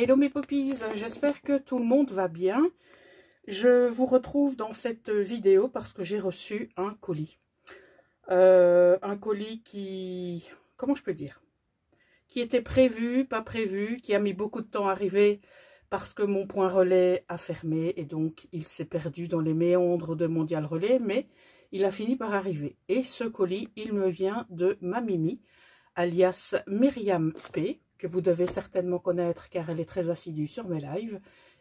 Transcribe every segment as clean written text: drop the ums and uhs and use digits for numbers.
Hello mes poppies, j'espère que tout le monde va bien. Je vous retrouve dans cette vidéo parce que j'ai reçu un colis. Un colis qui, comment je peux dire, qui était prévu, pas prévu, qui a mis beaucoup de temps à arriver parce que mon point relais a fermé et donc il s'est perdu dans les méandres de Mondial Relais, mais il a fini par arriver. Et ce colis, il me vient de ma Mimi, alias Myriam P, que vous devez certainement connaître car elle est très assidue sur mes lives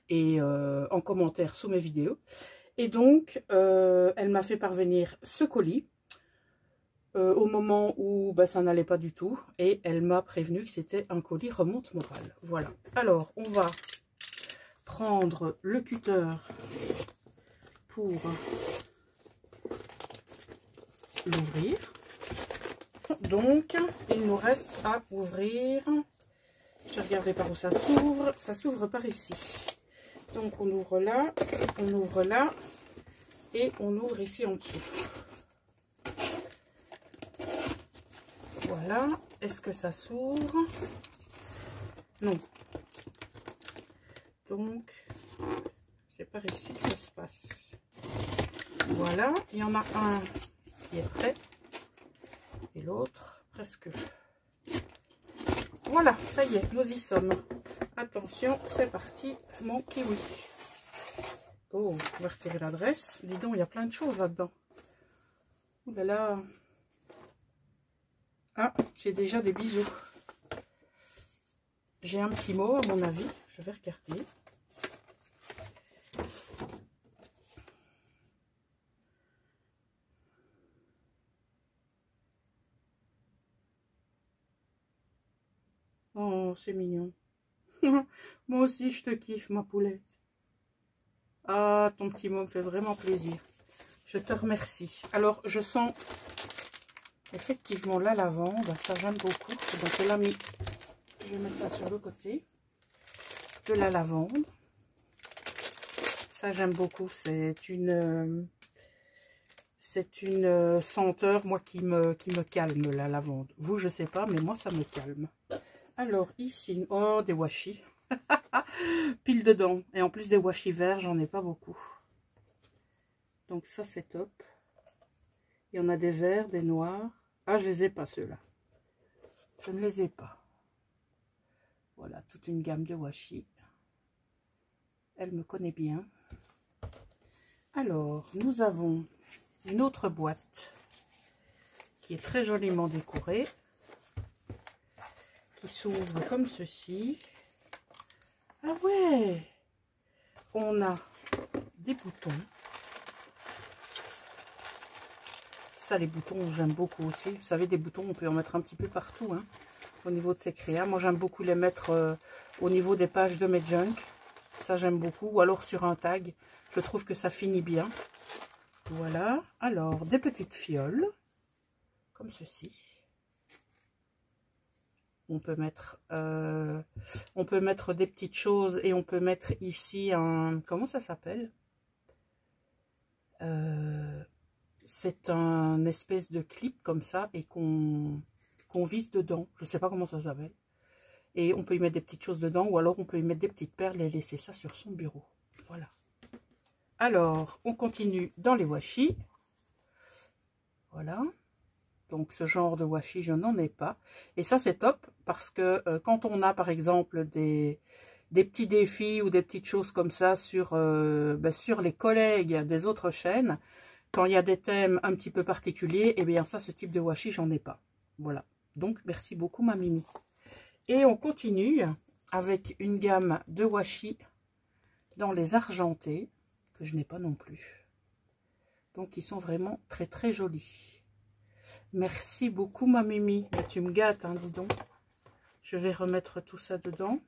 et en commentaire sous mes vidéos. Et donc, elle m'a fait parvenir ce colis au moment où ça n'allait pas du tout. Et elle m'a prévenu que c'était un colis remonte morale. Voilà. Alors, on va prendre le cutter pour l'ouvrir. Donc, il nous reste à ouvrir. Je vais regarder par où ça s'ouvre. Ça s'ouvre par ici. Donc, on ouvre là et on ouvre ici en dessous. Voilà. Est-ce que ça s'ouvre? Non. Donc, c'est par ici que ça se passe. Voilà. Il y en a un qui est prêt et l'autre presque. Voilà, ça y est, nous y sommes. Attention, c'est parti, mon kiwi. Oh, on va retirer l'adresse. Dis donc, il y a plein de choses là-dedans. Ouh là là. Ah, j'ai déjà des bisous. J'ai un petit mot, à mon avis. Je vais regarder. Oh, c'est mignon. Moi aussi, je te kiffe, ma poulette. Ah, ton petit mot me fait vraiment plaisir. Je te remercie. Alors, je sens effectivement la lavande. Ça, j'aime beaucoup. Donc, elle a mis... Je vais mettre ça sur le côté. De la lavande. Ça, j'aime beaucoup. C'est une senteur, moi, qui me calme, la lavande. Vous, je sais pas, mais moi, ça me calme. Alors, ici, oh, des washi. Pile dedans. Et en plus des washi verts, j'en ai pas beaucoup. Donc ça, c'est top. Il y en a des verts, des noirs. Ah, je les ai pas, ceux-là. Je ne les ai pas. Voilà, toute une gamme de washi. Elle me connaît bien. Alors, nous avons une autre boîte qui est très joliment décorée. Qui s'ouvre comme ceci. Ah ouais! On a des boutons. Ça, les boutons, j'aime beaucoup aussi. Vous savez, des boutons, on peut en mettre un petit peu partout, hein, au niveau de ces créas. Moi, j'aime beaucoup les mettre au niveau des pages de mes junk. Ça, j'aime beaucoup. Ou alors sur un tag. Je trouve que ça finit bien. Voilà. Alors, des petites fioles. Comme ceci. On peut mettre des petites choses et on peut mettre ici un... Comment ça s'appelle? C'est un espèce de clip comme ça et qu'on visse dedans. Je ne sais pas comment ça s'appelle. Et on peut y mettre des petites choses dedans ou alors on peut y mettre des petites perles et laisser ça sur son bureau. Voilà. Alors, on continue dans les washi. Voilà. Donc, ce genre de washi, je n'en ai pas. Et ça, c'est top parce que quand on a, par exemple, des petits défis ou des petites choses comme ça sur les collègues des autres chaînes, quand il y a des thèmes un petit peu particuliers, eh bien ça, ce type de washi, j'en ai pas. Voilà. Donc, merci beaucoup, ma Mimi. Et on continue avec une gamme de washi dans les argentés, que je n'ai pas non plus. Donc, ils sont vraiment très, très jolis. Merci beaucoup, ma Mimi. Mais tu me gâtes, hein, dis donc. Je vais remettre tout ça dedans.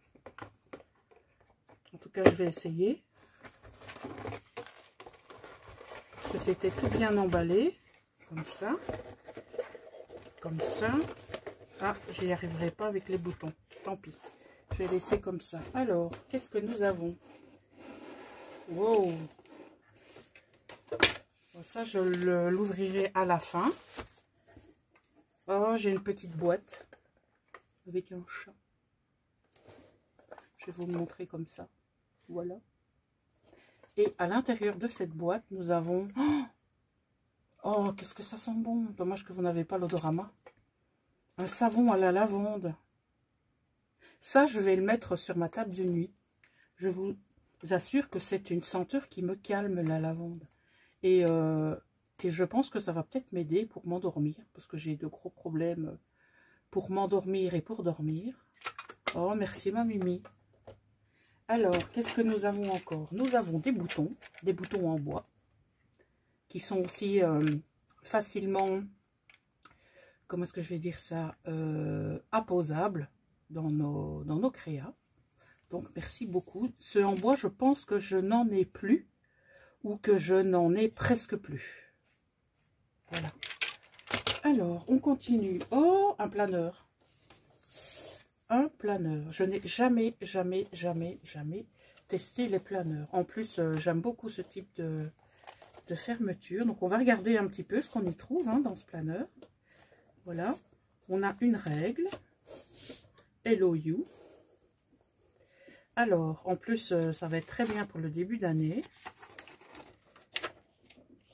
En tout cas, je vais essayer. Parce que c'était tout bien emballé. Comme ça. Comme ça. Ah, j'y arriverai pas avec les boutons. Tant pis. Je vais laisser comme ça. Alors, qu'est-ce que nous avons? Wow. Bon, ça, je l'ouvrirai à la fin. Oh, j'ai une petite boîte avec un chat. Je vais vous le montrer comme ça. Voilà. Et à l'intérieur de cette boîte, nous avons... Oh, qu'est-ce que ça sent bon. Dommage que vous n'avez pas l'odorama. Un savon à la lavande. Ça, je vais le mettre sur ma table de nuit. Je vous assure que c'est une senteur qui me calme, la lavande. Et je pense que ça va peut-être m'aider pour m'endormir. Parce que j'ai de gros problèmes pour m'endormir et pour dormir. Oh, merci ma Mimi. Alors, qu'est-ce que nous avons encore? Nous avons des boutons en bois, qui sont aussi facilement, comment est-ce que je vais dire ça, apposables dans nos créas. Donc, merci beaucoup. Ceux en bois, je pense que je n'en ai plus, ou que je n'en ai presque plus. Voilà. Alors, on continue. Oh, un planeur. Un planeur. Je n'ai jamais testé les planeurs. En plus, j'aime beaucoup ce type de fermeture. Donc, on va regarder un petit peu ce qu'on y trouve dans ce planeur. Voilà. On a une règle. LOU. Alors, en plus, ça va être très bien pour le début d'année.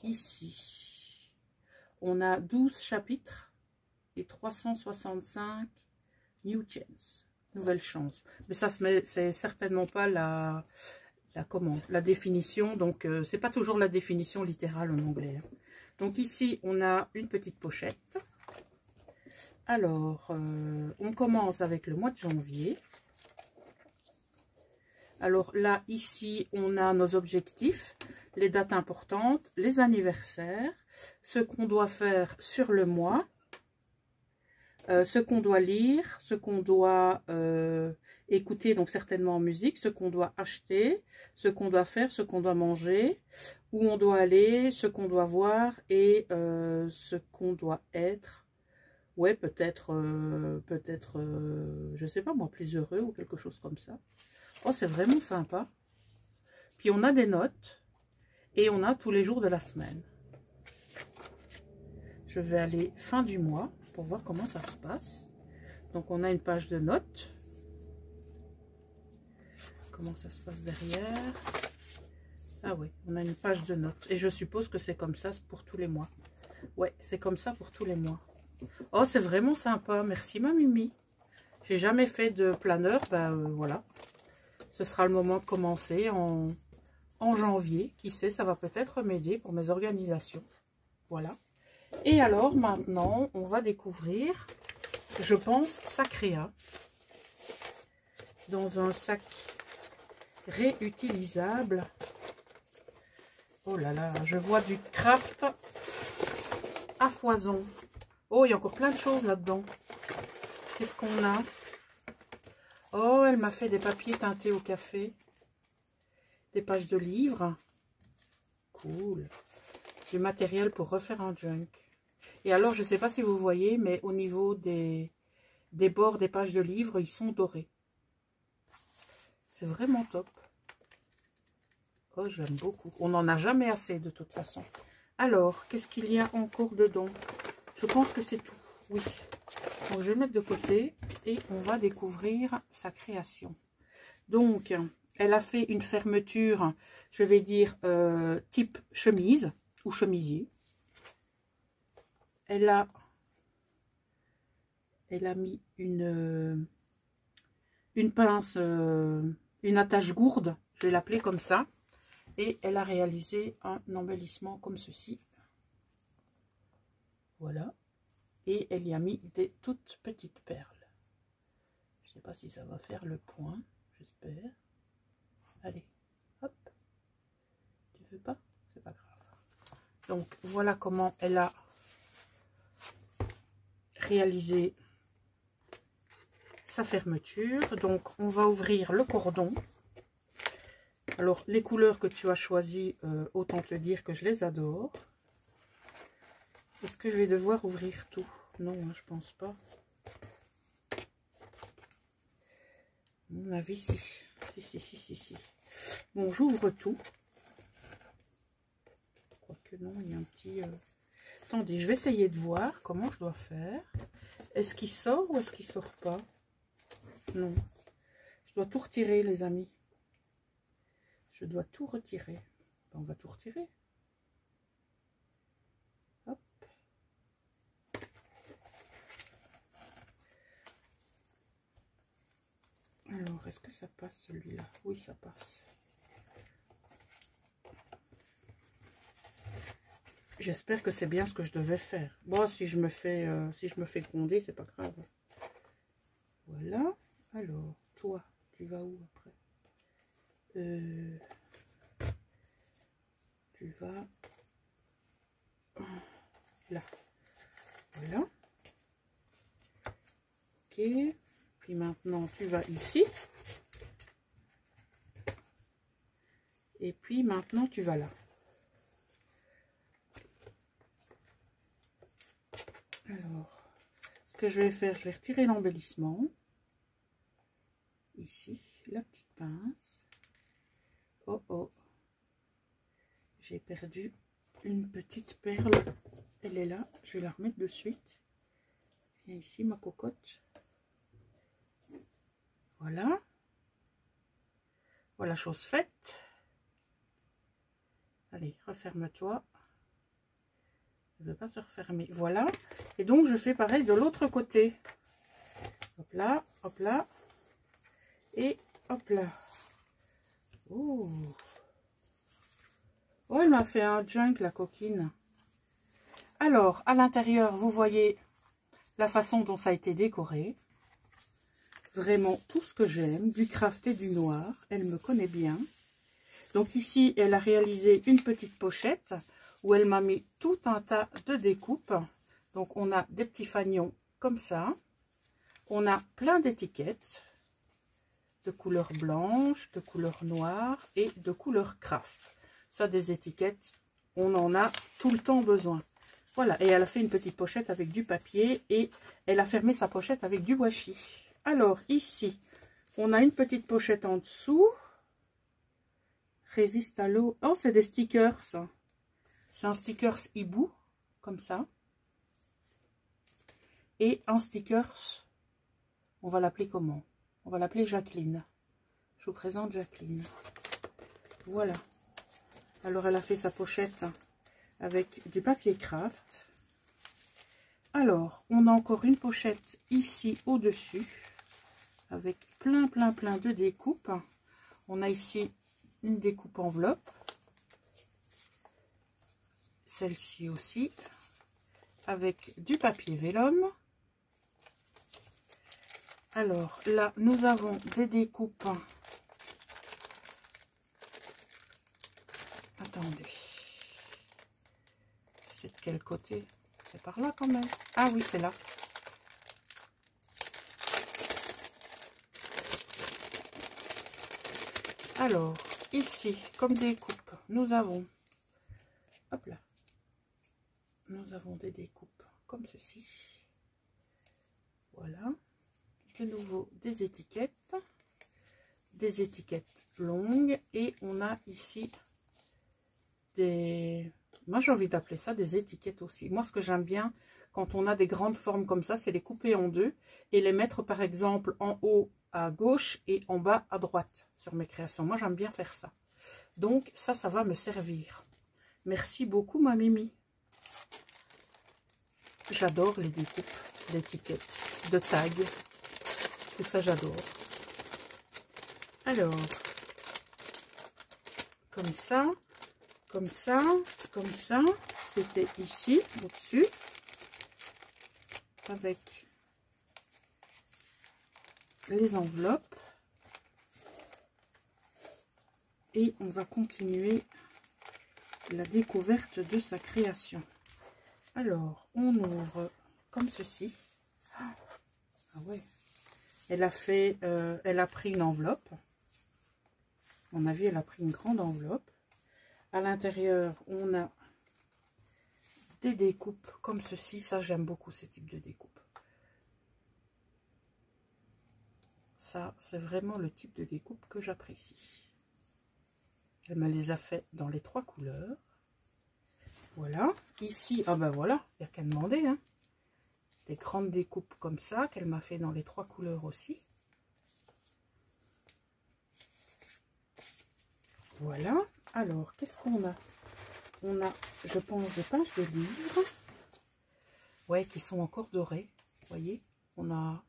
Ici, on a 12 chapitres et 365 New Chance, nouvelle chance. Mais ça, c'est certainement pas la définition. Donc, c'est pas toujours la définition littérale en anglais. Donc, ici, on a une petite pochette. Alors, on commence avec le mois de janvier. Alors là, ici, on a nos objectifs, les dates importantes, les anniversaires, ce qu'on doit faire sur le mois, ce qu'on doit lire, ce qu'on doit écouter, donc certainement en musique, ce qu'on doit acheter, ce qu'on doit faire, ce qu'on doit manger, où on doit aller, ce qu'on doit voir et ce qu'on doit être. Ouais, peut-être, je sais pas moi, plus heureux ou quelque chose comme ça. Oh, c'est vraiment sympa. Puis on a des notes et on a tous les jours de la semaine. Je vais aller fin du mois pour voir comment ça se passe. Donc on a une page de notes. Comment ça se passe derrière? Ah oui, on a une page de notes. Et je suppose que c'est comme ça pour tous les mois. Ouais, c'est comme ça pour tous les mois. Oh, c'est vraiment sympa. Merci ma Mimi. J'ai jamais fait de planeur. Ben voilà. Ce sera le moment de commencer en janvier. Qui sait, ça va peut-être m'aider pour mes organisations. Voilà. Et alors, maintenant, on va découvrir, je pense, Sacréa. Dans un sac réutilisable. Oh là là, je vois du craft à foison. Oh, il y a encore plein de choses là-dedans. Qu'est-ce qu'on a? Oh, elle m'a fait des papiers teintés au café. Des pages de livres. Cool. Du matériel pour refaire un junk. Et alors, je ne sais pas si vous voyez, mais au niveau des bords des pages de livres, ils sont dorés. C'est vraiment top. Oh, j'aime beaucoup. On n'en a jamais assez de toute façon. Alors, qu'est-ce qu'il y a encore dedans? Je pense que c'est tout. Oui. Donc, je vais le mettre de côté et on va découvrir sa création. Donc, elle a fait une fermeture, je vais dire, type chemise ou chemisier. Elle a mis une pince, une attache gourde, je vais l'appeler comme ça. Et elle a réalisé un embellissement comme ceci. Voilà. Et elle y a mis des toutes petites perles. Je ne sais pas si ça va faire le point, j'espère. Allez, hop. Tu veux pas? C'est pas grave. Donc, voilà comment elle a réalisé sa fermeture. Donc, on va ouvrir le cordon. Alors, les couleurs que tu as choisies, autant te dire que je les adore. Est-ce que je vais devoir ouvrir tout? Non, hein, je pense pas. À mon avis, si. Si. Bon, j'ouvre tout. Quoique non, il y a un petit... Attendez, je vais essayer de voir comment je dois faire. Est-ce qu'il sort ou est-ce qu'il sort pas? Non. Je dois tout retirer, les amis. Je dois tout retirer. On va tout retirer. Hop. Alors, est-ce que ça passe celui-là? Oui, ça passe. J'espère que c'est bien ce que je devais faire. Bon, si je me fais gronder, c'est pas grave. Voilà. Alors, toi, tu vas où après? Tu vas là. Voilà. Ok. Puis maintenant, tu vas ici. Et puis maintenant, tu vas là. Alors, ce que je vais faire, je vais retirer l'embellissement. Ici, la petite pince. Oh oh, j'ai perdu une petite perle. Elle est là, je vais la remettre de suite. Viens ici, ma cocotte. Voilà. Voilà, chose faite. Allez, referme-toi. Elle ne veut pas se refermer. Voilà. Et donc, je fais pareil de l'autre côté. Hop là, hop là. Et hop là. Oh. Oh, elle m'a fait un junk, la coquine. Alors, à l'intérieur, vous voyez la façon dont ça a été décoré. Vraiment tout ce que j'aime, du craft et du noir. Elle me connaît bien. Donc ici, elle a réalisé une petite pochette où elle m'a mis tout un tas de découpes. Donc on a des petits fanions comme ça. On a plein d'étiquettes de couleur blanche, de couleur noire et de couleur craft. Ça, des étiquettes, on en a tout le temps besoin. Voilà, et elle a fait une petite pochette avec du papier et elle a fermé sa pochette avec du washi. Alors ici, on a une petite pochette en dessous. Résiste à l'eau. Oh, c'est des stickers. C'est un stickers hibou, comme ça. Et un stickers, on va l'appeler comment? On va l'appeler Jacqueline. Je vous présente Jacqueline. Voilà. Alors, elle a fait sa pochette avec du papier craft. Alors, on a encore une pochette ici au-dessus avec plein de découpes. On a ici une découpe enveloppe. Celle-ci aussi avec du papier vélum. Alors là, nous avons des découpes. Attendez. C'est de quel côté? C'est par là quand même. Ah oui, c'est là. Alors, ici, comme découpe, nous avons, hop là, nous avons des découpes comme ceci. Voilà. De nouveau, des étiquettes longues. Et on a ici des... Moi, j'ai envie d'appeler ça des étiquettes aussi. Moi, ce que j'aime bien, quand on a des grandes formes comme ça, c'est les couper en deux et les mettre, par exemple, en haut à gauche et en bas à droite sur mes créations. Moi, j'aime bien faire ça. Donc, ça va me servir. Merci beaucoup, ma Mimi. J'adore les découpes d'étiquettes, de tags. Tout ça, j'adore. Alors, comme ça, comme ça, comme ça. C'était ici, au-dessus. Avec les enveloppes. Et on va continuer la découverte de sa création. Alors, on ouvre comme ceci. Ah ouais. Elle a fait, elle a pris une enveloppe. À mon avis, elle a pris une grande enveloppe. À l'intérieur, on a des découpes comme ceci. Ça, j'aime beaucoup ce type de découpe. Ça, c'est vraiment le type de découpe que j'apprécie. Elle me les a fait dans les 3 couleurs. Voilà. Ici, ah ben voilà, il n'y a qu'à demander. Hein. Des grandes découpes comme ça, qu'elle m'a fait dans les 3 couleurs aussi. Voilà. Alors, qu'est-ce qu'on a? On a, je pense, des pages de livres. Ouais, qui sont encore dorées. Vous voyez, on a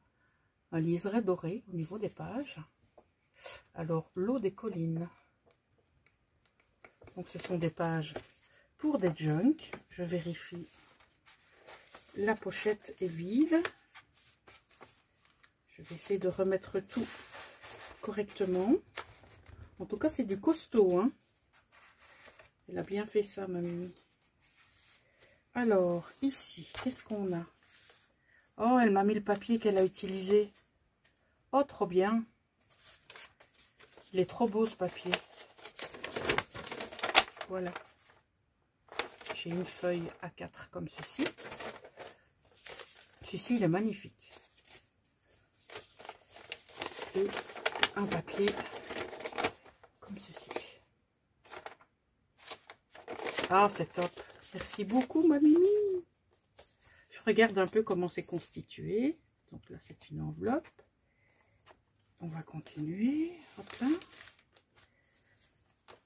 un liseré doré au niveau des pages. Alors, l'eau des collines. Donc, ce sont des pages pour des junk. Je vérifie. La pochette est vide. Je vais essayer de remettre tout correctement. En tout cas, c'est du costaud, hein. Elle a bien fait ça, ma Mimi. Alors, ici, qu'est-ce qu'on a? Oh, elle m'a mis le papier qu'elle a utilisé. Oh, trop bien. Il est trop beau, ce papier. Voilà. J'ai une feuille A4 comme ceci. Ceci, il est magnifique. Et un papier comme ceci. Ah, c'est top. Merci beaucoup, ma Mimi. Je regarde un peu comment c'est constitué. Donc là, c'est une enveloppe. On va continuer. Hop là.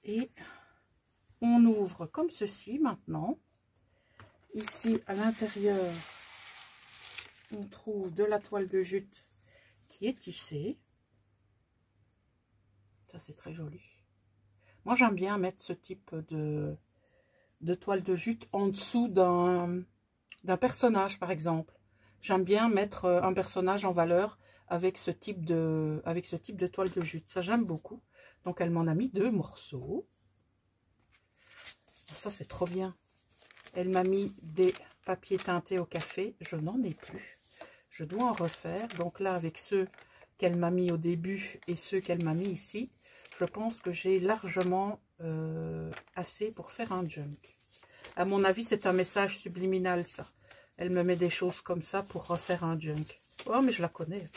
Et on ouvre comme ceci maintenant. Ici, à l'intérieur, on trouve de la toile de jute qui est tissée. Ça, c'est très joli. Moi, j'aime bien mettre ce type de toile de jute en dessous d'un personnage, par exemple. J'aime bien mettre un personnage en valeur avec ce type de toile de jute. Ça, j'aime beaucoup. Donc, elle m'en a mis 2 morceaux. Ça, c'est trop bien. Elle m'a mis des papiers teintés au café. Je n'en ai plus. Je dois en refaire. Donc là, avec ceux qu'elle m'a mis au début et ceux qu'elle m'a mis ici, je pense que j'ai largement assez pour faire un junk. À mon avis, c'est un message subliminal, ça. Elle me met des choses comme ça pour refaire un junk. Oh, mais je la connais.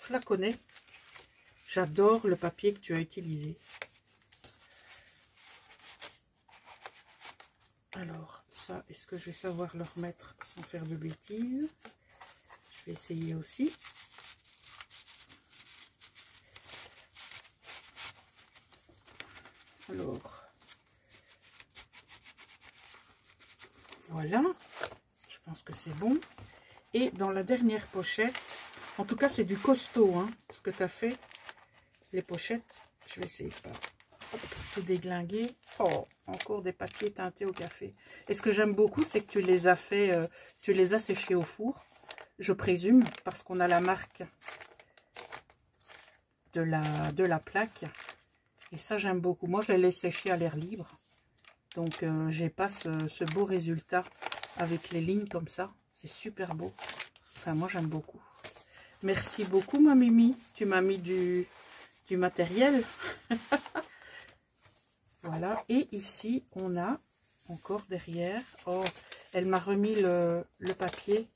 Je la connais. J'adore le papier que tu as utilisé. Alors, ça, est-ce que je vais savoir le remettre sans faire de bêtises? Je vais essayer aussi. Alors, voilà. Je pense que c'est bon. Et dans la dernière pochette, en tout cas, c'est du costaud, hein, ce que tu as fait. Les pochettes, je vais essayer de pas tout déglinguer. Oh, encore des papiers teintés au café. Et ce que j'aime beaucoup, c'est que tu les as fait, tu les as séchés au four, je présume, parce qu'on a la marque de la plaque. Et ça, j'aime beaucoup. Moi, je les laisse sécher à l'air libre. Donc, j'ai pas ce beau résultat avec les lignes comme ça. C'est super beau. Enfin, moi, j'aime beaucoup. Merci beaucoup, ma Mimi. Tu m'as mis du matériel. Voilà. Et ici, on a encore derrière. Oh, elle m'a remis le papier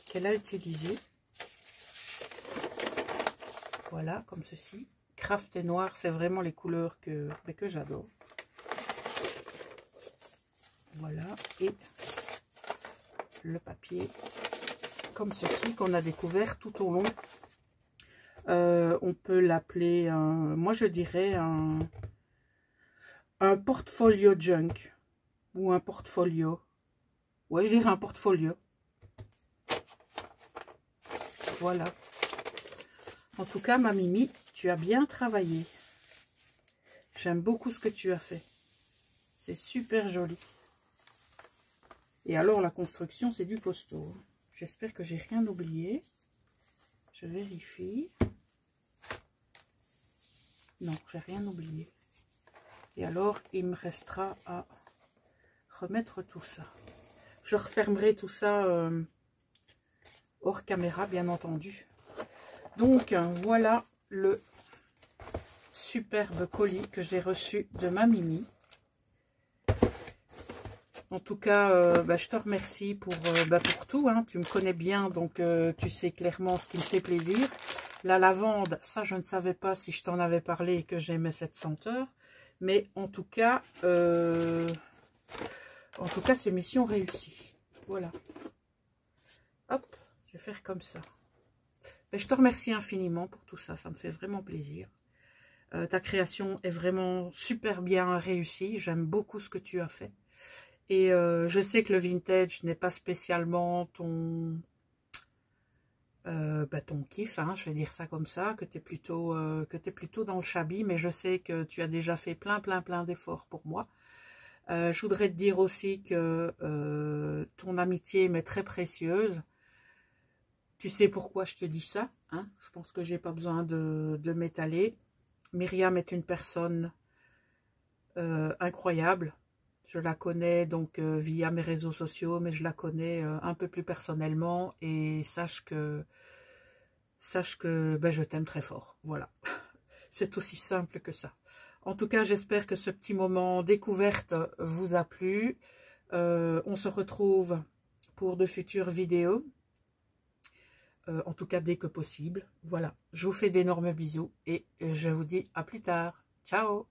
qu'elle a utilisé. Voilà, comme ceci. Craft et noir, c'est vraiment les couleurs que j'adore. Voilà. Et le papier comme ceci qu'on a découvert tout au long. On peut l'appeler, moi je dirais un portfolio junk ou un portfolio. Ouais, je dirais un portfolio. Voilà. En tout cas, ma Mimi, tu as bien travaillé. J'aime beaucoup ce que tu as fait. C'est super joli. Et alors, la construction, c'est du costaud. J'espère que j'ai rien oublié. Je vérifie. Non, j'ai rien oublié. Et alors, il me restera à remettre tout ça. Je refermerai tout ça hors caméra, bien entendu. Donc, voilà le superbe colis que j'ai reçu de ma Mimi. En tout cas, je te remercie pour tout. Hein. Tu me connais bien, donc tu sais clairement ce qui me fait plaisir. La lavande, ça, je ne savais pas si je t'en avais parlé et que j'aimais cette senteur. Mais en tout cas, c'est mission réussie. Voilà. Hop, je vais faire comme ça. Mais je te remercie infiniment pour tout ça. Ça me fait vraiment plaisir. Ta création est vraiment super bien réussie. J'aime beaucoup ce que tu as fait. Et je sais que le vintage n'est pas spécialement ton kiff, hein, je vais dire ça comme ça, que tu es plutôt dans le shabby, mais je sais que tu as déjà fait plein d'efforts pour moi. Je voudrais te dire aussi que ton amitié m'est très précieuse. Tu sais pourquoi je te dis ça, hein? Je pense que j'ai pas besoin de m'étaler. Myriam est une personne incroyable. Je la connais donc via mes réseaux sociaux, mais je la connais un peu plus personnellement et sache que je t'aime très fort. Voilà, c'est aussi simple que ça. En tout cas, j'espère que ce petit moment découverte vous a plu. On se retrouve pour de futures vidéos. En tout cas, dès que possible. Voilà, je vous fais d'énormes bisous et je vous dis à plus tard. Ciao!